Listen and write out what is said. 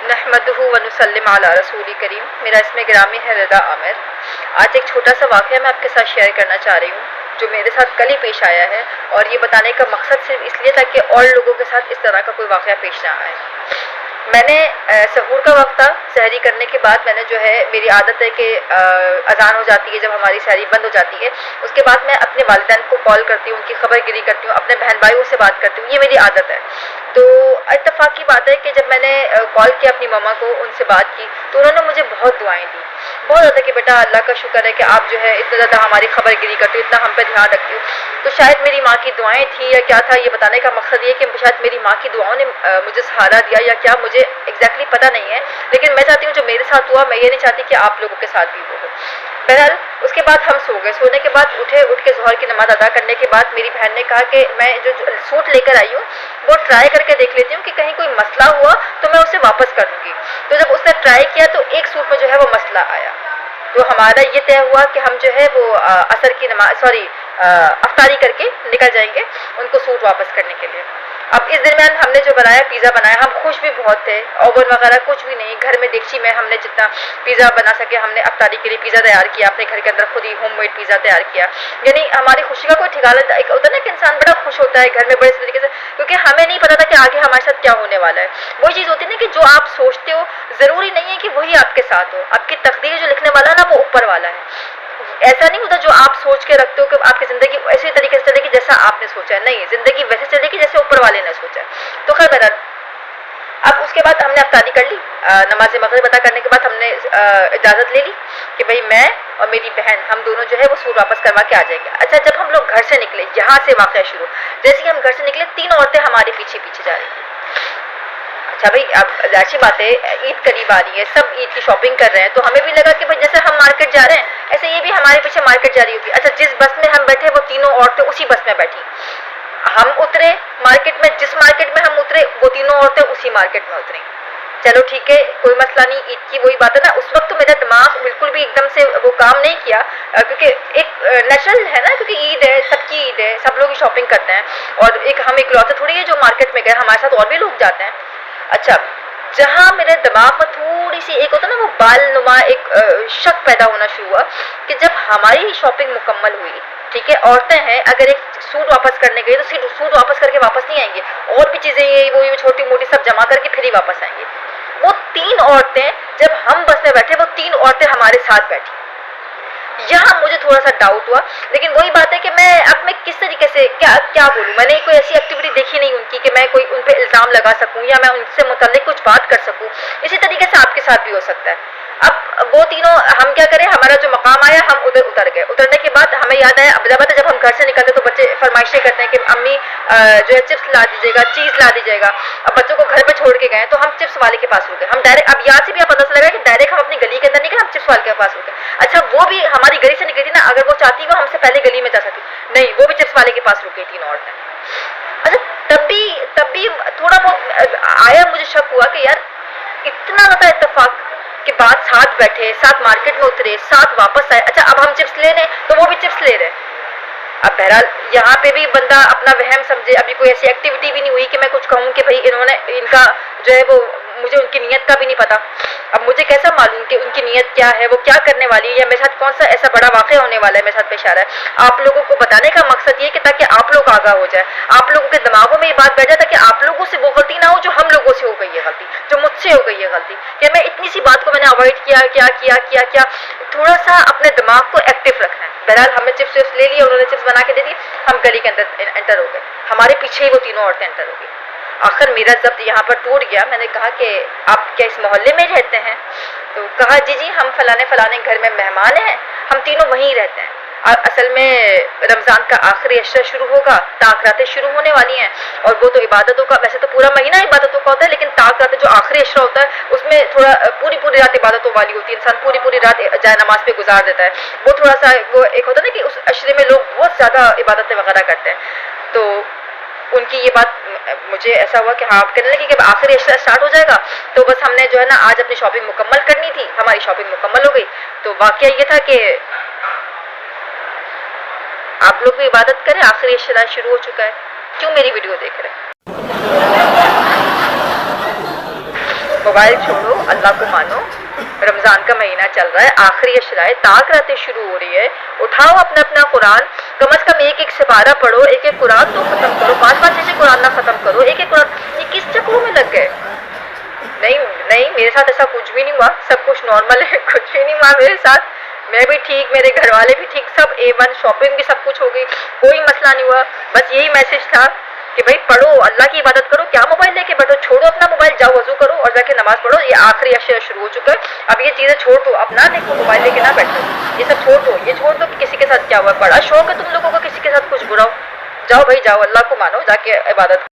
नहमदुहु व नुसल्लिम अला रसूल करीम। मेरा इसमें ग्रामी है रदा आमिर। आज एक छोटा सा वाक़या मैं आपके साथ शेयर करना चाह रही हूँ जो मेरे साथ कल ही पेश आया है, और ये बताने का मकसद सिर्फ इसलिए था कि और लोगों के साथ इस तरह का कोई वाक़या पेश ना आए। मैंने सहूर का वक्त था, सहरी करने के बाद मैंने जो है, मेरी आदत है कि अजान हो जाती है, जब हमारी सहरी बंद हो जाती है उसके बाद मैं अपने वालिदैन को कॉल करती हूँ, उनकी खबर गिरी करती हूँ, अपने बहन भाइयों से बात करती हूँ, ये मेरी आदत है। तो इत्तेफाक की बात है कि जब मैंने कॉल किया अपनी मम्मा को, उनसे बात की, तो उन्होंने मुझे बहुत दुआएं दी, बहुत ज़्यादा कि बेटा अल्लाह का शुक्र है कि आप जो है इतना ज़्यादा हमारी खबर गिरी करती हो, इतना हम पे ध्यान रखती हो। तो शायद मेरी माँ की दुआएं थी या क्या था, ये बताने का मकसद ये कि शायद मेरी माँ की दुआओं ने मुझे सहारा दिया या क्या, मुझे एग्जैक्टली पता नहीं है, लेकिन मैं चाहती हूँ जो मेरे साथ हुआ, मैं ये नहीं चाहती कि आप लोगों के साथ भी हो। बहरहाल उसके बाद हम सो गए। सोने के बाद उठ के ज़ोहर की नमाज़ अदा करने के बाद मेरी बहन ने कहा कि मैं जो सूट लेकर आई हूँ वो ट्राई करके देख लेती हूँ कि कहीं कोई मसला हुआ तो मैं उसे वापस कर दूँगी। तो जब उसने ट्राई किया तो एक सूट में जो है वो मसला आया। तो हमारा ये तय हुआ कि हम जो है वो असर की नमाज अफ्तारी करके निकल जाएंगे उनको सूट वापस करने के लिए। अब इस दरमियान हमने जो बनाया, पिज़्ज़ा बनाया, हम खुश भी बहुत थे, ओवन वगैरह कुछ भी नहीं, घर में देगची में हमने जितना पिज़्ज़ा बना सके हमने अफ्तारी के लिए पिज़्ज़ा तैयार किया, अपने घर के अंदर खुद ही होममेड पिज़्ज़ा तैयार किया। यानी हमारी खुशी का कोई ठिकाना, एक होता है ना कि इंसान बड़ा खुश होता है घर में बड़े तरीके से, क्योंकि हमें नहीं पता था कि आगे हमारे साथ क्या होने वाला है। वही चीज़ होती है ना कि जो आप सोचते हो ज़रूरी नहीं है कि वही आपके साथ हो, आपकी तकदीर जो लिखने वाला है ना वो ऊपर वाला है। ऐसा नहीं होता जो आप सोच के रखते हो कि आपकी ज़िंदगी ऐसे तरीके से चलेगी जैसा आपने सोचा है, नहीं, ज़िंदगी वैसे चलेगी जैसे ऊपर वाले ने सोचा है। तो खैर बहरहाल अब उसके बाद हमने अफ्तारी कर ली, नमाज मगरिब अदा करने के बाद हमने इजाज़त ले ली कि भाई मैं और मेरी बहन हम दोनों जो है वो सूट वापस करवा के आ जाएंगे। अच्छा, जब हम लोग घर से निकले, यहाँ से वाक़या शुरू, जैसे ही हम घर से निकले 3 औरतें हमारे पीछे पीछे जा रही थी। अच्छा भाई, अब जाहिर बात है ईद करीब आ रही है, सब ईद की शॉपिंग कर रहे हैं, तो हमें भी लगा कि भाई जैसे हम मार्केट जा रहे हैं ऐसे ये भी हमारे पीछे मार्केट जा रही होगी। अच्छा, जिस बस में हम बैठे वो तीनों औरतें उसी बस में बैठी, हम उतरे मार्केट में, जिस मार्केट में हम उतरे वो तीनों औरतें उसी मार्केट में उतरी। चलो ठीक है, कोई मसला नहीं, ईद की वही बात है ना। उस वक्त तो मेरा दिमाग बिल्कुल भी एकदम से वो काम नहीं किया, क्योंकि एक नेचुरल है ना, क्योंकि ईद है, सबकी ईद है, सब लोग शॉपिंग करते हैं, और एक हम इकलौते थोड़ी है जो मार्केट में गए, हमारे साथ और भी लोग जाते हैं। अच्छा, जहाँ मेरे दिमाग में थोड़ी सी एक होता है ना वो बाल नुमा एक शक पैदा होना शुरू हुआ कि जब हमारी शॉपिंग मुकम्मल हुई, ठीक है, औरतें हैं, अगर एक सूट वापस करने गई तो सूट वापस करके वापस नहीं आएंगे, और भी चीज़ें ये वो छोटी मोटी सब जमा करके फिर ही वापस आएंगे। वो 3 औरतें, जब हम बस में बैठे वो 3 औरतें हमारे साथ बैठी। यहाँ मुझे थोड़ा सा डाउट हुआ, लेकिन वही बात है कि मैं किस तरीके से क्या क्या बोलूँ, मैंने कोई ऐसी एक्टिविटी देखी नहीं उनकी कि मैं कोई उन पर इल्ज़ाम लगा सकूँ या मैं उनसे मुतल्लिक कुछ बात कर सकूँ। इसी तरीके से आपके साथ भी हो सकता है। अब वो तीनों, हम क्या करें, हमारा जो मकाम आया हम उधर उतर गए। उतरने के बाद हमें याद आया, अब जब हम घर से निकलते तो बच्चे फरमाइशें करते हैं कि अम्मी जो है चिप्स ला दीजिएगा, चीज़ ला दीजिएगा। अब बच्चों को घर पे छोड़ के गए तो हम चिप्स वाले के पास रुके, हम डायरेक्ट, अब यहाँ से भी आप पता चला कि डायरेक्ट हम अपनी गली के अंदर निकले, हम चिप्स वाले के पास रुके। अच्छा, वो भी हमारी गली से निकली थी ना, अगर वो चाहती वो हमसे पहले गली में जा सकती, नहीं, वो भी चिप्स वाले के पास रुकी 3 औरतें। अच्छा, तब भी थोड़ा बहुत आया, मुझे शक हुआ कि यार इतना ज़्यादा इत्तेफाक के बाद साथ बैठे, साथ मार्केट में उतरे, साथ वापस आए। अच्छा, अब हम चिप्स ले रहे तो वो भी चिप्स ले रहे। अब बहरहाल यहाँ पे भी बंदा अपना वहम समझे, अभी कोई ऐसी एक्टिविटी भी नहीं हुई कि मैं कुछ कहूँ कि भाई इनका जो है वो, मुझे उनकी नीयत का भी नहीं पता। अब मुझे कैसा मालूम कि उनकी नीयत क्या है, वो क्या करने वाली है, या मेरे साथ कौन सा ऐसा बड़ा वाक़या होने वाला है मेरे साथ पेश आ रहा है। आप लोगों को बताने का मकसद ये कि ताकि आप लोग आगाह हो जाए, आप लोगों के दिमागों में ये बात बैठ जाए ताकि आप लोगों से वो गलती ना हो जो हम लोगों से हो गई है गलती, जो मुझसे हो गई है गलती, कि मैं इतनी सी बात को मैंने अवॉइड किया। थोड़ा सा अपने दिमाग को एक्टिव रखना है। बहरहाल हमने चिप्स ले लिए, उन्होंने चिप्स बना के दे दी, हम गली के अंदर एंटर हो गए, हमारे पीछे ही वो तीनों औरतें एंटर हो गई। आखिर मेरा जब्त यहाँ पर टूट गया। मैंने कहा कि आप क्या इस मोहल्ले में रहते हैं? तो कहा जी हम फलाने घर में मेहमान हैं, हम तीनों वहीं रहते हैं। असल में रमज़ान का आखिरी अशरा शुरू होगा, ताक रातें शुरू होने वाली हैं, और वो तो इबादतों का, वैसे तो पूरा महीना इबादतों का होता है, लेकिन ताक रातें जो आखिरी अशरा होता है उसमें थोड़ा पूरी रात इबादतों वाली होती है, इंसान पूरी रात जाए नमाज पे गुजार देता है। वो थोड़ा सा वो एक होता है ना कि उस अशरे में लोग बहुत ज़्यादा इबादतें वगैरह करते हैं। तो उनकी ये बात मुझे ऐसा हुआ कि हाँ, आप कहने लगी कि आखिरी अशरा स्टार्ट हो जाएगा, तो बस हमने जो है ना आज अपनी शॉपिंग मुकम्मल करनी थी, हमारी शॉपिंग मुकम्मल हो गई। तो वाक़या ये था कि आप लोग भी इबादत करें, आखिरी अशरा शुरू हो चुका है, क्यों मेरी वीडियो देख रहे हैं? موبائل چھوڑو، اللہ کو مانو، رمضان کا مہینہ چل رہا ہے، آخری عشرہ ہے، تاک راتیں شروع ہو رہی ہے، اٹھاؤ اپنا اپنا قرآن، کم از کم ایک ایک سپارہ پڑھو، ایک ایک قرآن تو ختم کرو، 5 قرآن نہ ختم کرو، ایک ایک قرآن، یہ کس چکروں میں لگ گئے؟ نہیں نہیں، میرے ساتھ ایسا کچھ بھی نہیں ہوا، سب کچھ نارمل ہے، کچھ بھی نہیں ہوا میرے ساتھ، میں بھی ٹھیک، میرے گھر والے بھی ٹھیک، سب A1، شاپنگ بھی سب کچھ ہو گئی، کوئی مسئلہ نہیں ہوا، بس یہی میسج تھا کہ بھائی پڑھو، اللہ کی عبادت کرو، کیا موبائل لے کے بیٹھو، چھوڑو اپنا موبائل، جاؤ وضو کرو اور جا کے نماز پڑھو، یہ آخری عشرہ شروع ہو چکا ہے، اب یہ چیزیں چھوڑ دو، اب نہ دیکھو، موبائل لے کے نہ بیٹھو، یہ سب چھوڑ دو، یہ چھوڑ دو کہ کسی کے ساتھ کیا ہوا، بڑا شوق ہے تم لوگوں کو کسی کے ساتھ کچھ برا ہو، جاؤ بھائی جاؤ، اللہ کو مانو، جا کے عبادت